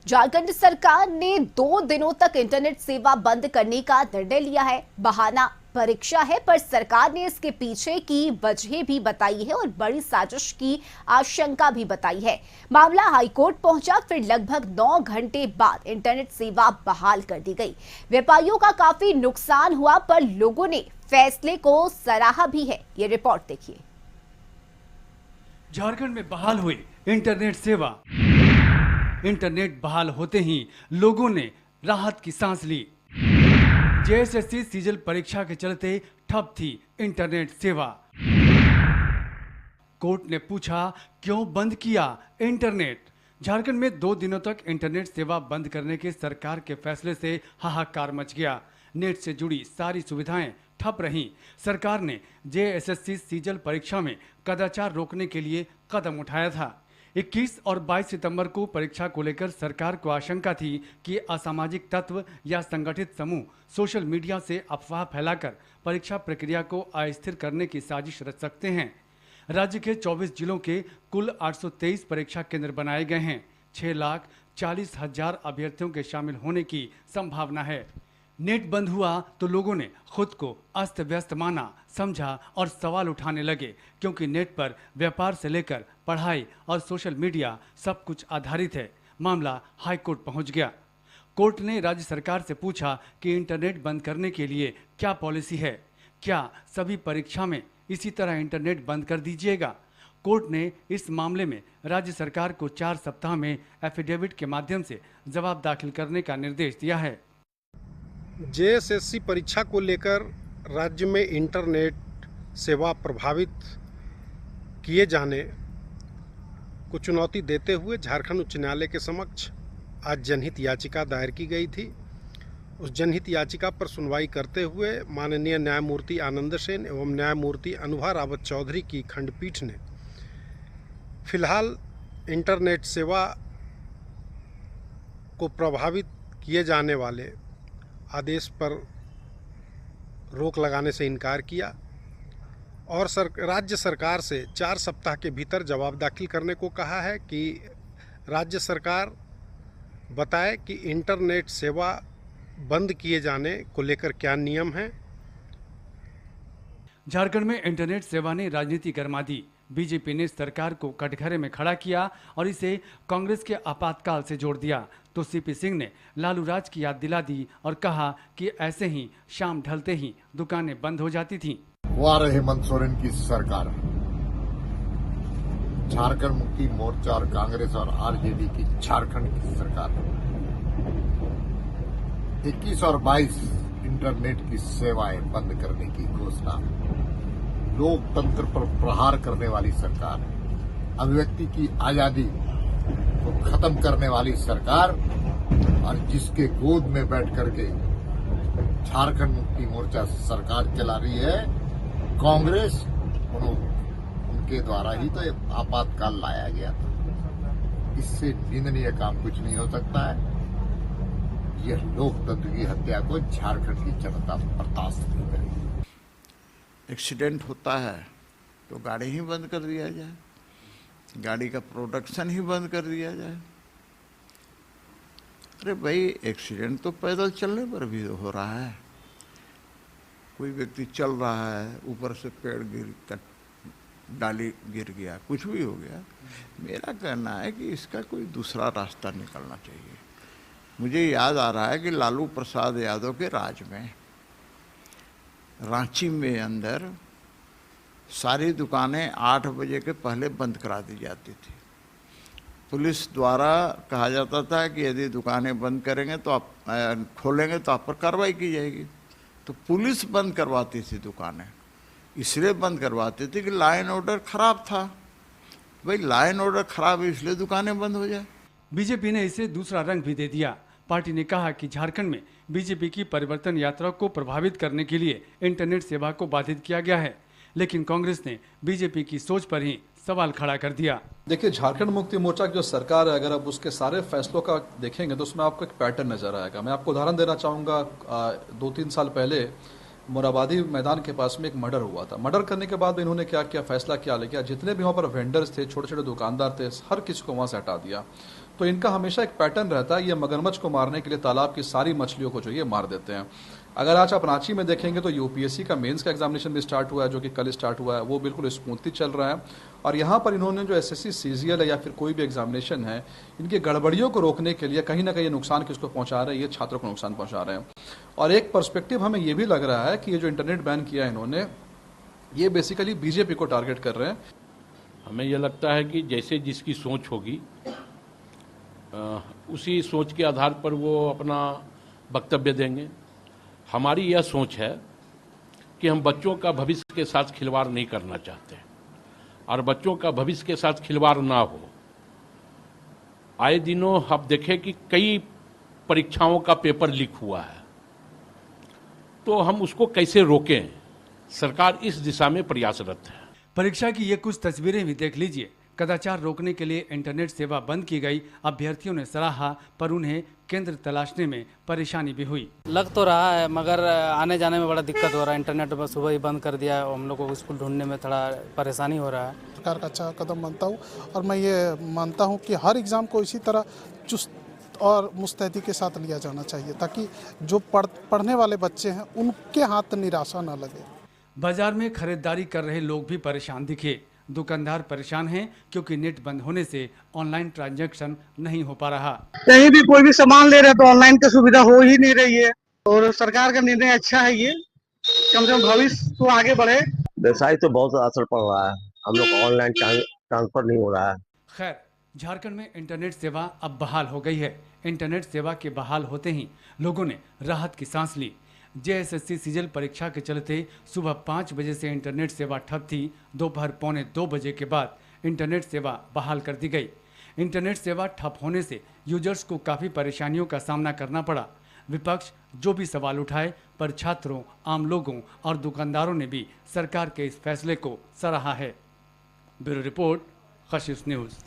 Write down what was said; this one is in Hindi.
झारखंड सरकार ने 2 दिनों तक इंटरनेट सेवा बंद करने का निर्णय लिया है। बहाना परीक्षा है, पर सरकार ने इसके पीछे की वजह भी बताई है और बड़ी साजिश की आशंका भी बताई है। मामला हाईकोर्ट पहुंचा, फिर लगभग 9 घंटे बाद इंटरनेट सेवा बहाल कर दी गई। व्यापारियों का काफी नुकसान हुआ, पर लोगों ने फैसले को सराहा भी है। ये रिपोर्ट देखिए। झारखंड में बहाल हुई इंटरनेट सेवा। इंटरनेट बहाल होते ही लोगों ने राहत की सांस ली। जेएसएससी सीजल परीक्षा के चलते ठप थी इंटरनेट सेवा। कोर्ट ने पूछा, क्यों बंद किया इंटरनेट? झारखंड में 2 दिनों तक इंटरनेट सेवा बंद करने के सरकार के फैसले से हाहाकार मच गया। नेट से जुड़ी सारी सुविधाएं ठप रहीं। सरकार ने जेएसएससी सीजल परीक्षा में कदाचार रोकने के लिए कदम उठाया था। 21 और 22 सितंबर को परीक्षा को लेकर सरकार को आशंका थी कि असामाजिक तत्व या संगठित समूह सोशल मीडिया से अफवाह फैलाकर परीक्षा प्रक्रिया को अस्थिर करने की साजिश रच सकते हैं। राज्य के 24 जिलों के कुल 823 परीक्षा केंद्र बनाए गए हैं। 6,40,000 अभ्यर्थियों के शामिल होने की संभावना है। नेट बंद हुआ तो लोगों ने खुद को अस्त व्यस्त माना, समझा और सवाल उठाने लगे, क्योंकि नेट पर व्यापार से लेकर पढ़ाई और सोशल मीडिया सब कुछ आधारित है। मामला हाई कोर्ट पहुंच गया। कोर्ट ने राज्य सरकार से पूछा कि इंटरनेट बंद करने के लिए क्या पॉलिसी है, क्या सभी परीक्षा में इसी तरह इंटरनेट बंद कर दीजिएगा। कोर्ट ने इस मामले में राज्य सरकार को 4 सप्ताह में एफिडेविट के माध्यम से जवाब दाखिल करने का निर्देश दिया है। जेएसएससी परीक्षा को लेकर राज्य में इंटरनेट सेवा प्रभावित किए जाने को चुनौती देते हुए झारखंड उच्च न्यायालय के समक्ष आज जनहित याचिका दायर की गई थी। उस जनहित याचिका पर सुनवाई करते हुए माननीय न्यायमूर्ति आनंद सेन एवं न्यायमूर्ति अनुभा रावत चौधरी की खंडपीठ ने फिलहाल इंटरनेट सेवा को प्रभावित किए जाने वाले आदेश पर रोक लगाने से इनकार किया और राज्य सरकार से 4 सप्ताह के भीतर जवाब दाखिल करने को कहा है कि राज्य सरकार बताए कि इंटरनेट सेवा बंद किए जाने को लेकर क्या नियम है। झारखंड में इंटरनेट सेवा ने राजनीति गरमा दी। बीजेपी ने सरकार को कटघरे में खड़ा किया और इसे कांग्रेस के आपातकाल से जोड़ दिया, तो सीपी सिंह ने लालू राज की याद दिला दी और कहा कि ऐसे ही शाम ढलते ही दुकानें बंद हो जाती थीं। वार हेमंत सोरेन की सरकार, झारखंड मुक्ति मोर्चा और कांग्रेस और आरजेडी की झारखंड की सरकार 21 और 22 इंटरनेट की सेवाएं बंद करने की घोषणा, लोकतंत्र पर प्रहार करने वाली सरकार, अभिव्यक्ति की आजादी को खत्म करने वाली सरकार और जिसके गोद में बैठ करके झारखंड मुक्ति मोर्चा सरकार चला रही है कांग्रेस, उनके द्वारा ही तो आपातकाल लाया गया था। इससे निंदनीय काम कुछ नहीं हो सकता है। यह लोकतंत्र की हत्या को झारखंड की जनता बर्दाश्त नहीं करेगी। एक्सीडेंट होता है तो गाड़ी ही बंद कर दिया जाए, गाड़ी का प्रोडक्शन ही बंद कर दिया जाए। अरे भाई, एक्सीडेंट तो पैदल चलने पर भी हो रहा है। कोई व्यक्ति चल रहा है, ऊपर से पेड़ गिर, डाली गिर गया, कुछ भी हो गया। मेरा कहना है कि इसका कोई दूसरा रास्ता निकलना चाहिए। मुझे याद आ रहा है कि लालू प्रसाद यादव के राज में रांची में अंदर सारी दुकानें 8 बजे के पहले बंद करा दी जाती थी। पुलिस द्वारा कहा जाता था कि यदि दुकानें बंद करेंगे तो आप खोलेंगे तो आप पर कार्रवाई की जाएगी। तो पुलिस बंद करवाती थी दुकानें, इसलिए बंद करवाती थी कि लाइन ऑर्डर खराब था। भाई, लाइन ऑर्डर खराब है इसलिए दुकानें बंद हो जाए। बीजेपी ने इसे दूसरा रंग भी दे दिया। पार्टी ने कहा कि झारखंड में बीजेपी की परिवर्तन यात्रा को प्रभावित करने के लिए इंटरनेट सेवा को बाधित किया गया है, लेकिन कांग्रेस ने बीजेपी की सोच पर ही सवाल खड़ा कर दिया। देखिए, झारखंड मुक्ति मोर्चा की जो सरकार है, अगर आप उसके सारे फैसलों का देखेंगे तो उसमें आपको एक पैटर्न नजर आएगा। मैं आपको उदाहरण देना चाहूँगा। 2-3 साल पहले मोराबादी मैदान के पास में एक मर्डर हुआ था। मर्डर करने के बाद इन्होंने क्या किया, फैसला क्या लिया, जितने भी वहाँ पर वेंडर्स थे, छोटे छोटे दुकानदार थे, हर किसी को वहाँ से हटा दिया। तो इनका हमेशा एक पैटर्न रहता है, ये मगरमच्छ को मारने के लिए तालाब की सारी मछलियों को जो ये मार देते हैं। अगर आज आप रांची में देखेंगे तो यूपीएससी का मेंस का एग्जामिनेशन भी स्टार्ट हुआ है, जो कि कल स्टार्ट हुआ है, वो बिल्कुल स्मूथली चल रहा है। और यहाँ पर इन्होंने जो एसएससी सीजीएल है या फिर कोई भी एग्जामिनेशन है, इनकी गड़बड़ियों को रोकने के लिए कहीं ना कहीं नुकसान किसको पहुँचा रहे हैं, ये छात्रों को नुकसान पहुँचा रहे हैं। और एक पर्सपेक्टिव हमें ये भी लग रहा है कि ये जो इंटरनेट बैन किया है इन्होंने, ये बेसिकली बीजेपी को टारगेट कर रहे हैं। हमें यह लगता है कि जैसे जिसकी सोच होगी उसी सोच के आधार पर वो अपना वक्तव्य देंगे। हमारी यह सोच है कि हम बच्चों का भविष्य के साथ खिलवाड़ नहीं करना चाहते और बच्चों का भविष्य के साथ खिलवाड़ ना हो। आए दिनों आप देखें कि कई परीक्षाओं का पेपर लीक हुआ है, तो हम उसको कैसे रोकें, सरकार इस दिशा में प्रयासरत है। परीक्षा की ये कुछ तस्वीरें भी देख लीजिए। कदाचार रोकने के लिए इंटरनेट सेवा बंद की गई। अभ्यर्थियों ने सराहा, पर उन्हें केंद्र तलाशने में परेशानी भी हुई। लग तो रहा है मगर आने जाने में बड़ा दिक्कत हो रहा है। इंटरनेट बस सुबह ही बंद कर दिया है, हम लोग को स्कूल ढूंढने में थोड़ा परेशानी हो रहा है। सरकार का अच्छा कदम मानता हूँ और मैं ये मानता हूँ कि हर एग्ज़ाम को इसी तरह चुस्त और मुस्तैदी के साथ लिया जाना चाहिए, ताकि जो पढ़ने वाले बच्चे हैं उनके हाथ निराशा न लगे। बाजार में खरीदारी कर रहे लोग भी परेशान दिखे। दुकानदार परेशान हैं क्योंकि नेट बंद होने से ऑनलाइन ट्रांजैक्शन नहीं हो पा रहा। कहीं भी कोई भी सामान ले रहे तो ऑनलाइन की सुविधा हो ही नहीं रही है और सरकार का निर्णय अच्छा है। ये कम से कम भविष्य तो आगे बढ़े। व्यवसाय तो बहुत असर पड़ रहा है, हम लोग ऑनलाइन ट्रांसफर नहीं हो रहा है। खैर, झारखंड में इंटरनेट सेवा अब बहाल हो गई है। इंटरनेट सेवा के बहाल होते ही लोगों ने राहत की सांस ली। जेएसएससी सीजीएल परीक्षा के चलते सुबह 5 बजे से इंटरनेट सेवा ठप थी। दोपहर 1:45 बजे के बाद इंटरनेट सेवा बहाल कर दी गई। इंटरनेट सेवा ठप होने से यूजर्स को काफ़ी परेशानियों का सामना करना पड़ा। विपक्ष जो भी सवाल उठाए, पर छात्रों, आम लोगों और दुकानदारों ने भी सरकार के इस फैसले को सराहा है। ब्यूरो रिपोर्ट, खशीस न्यूज़।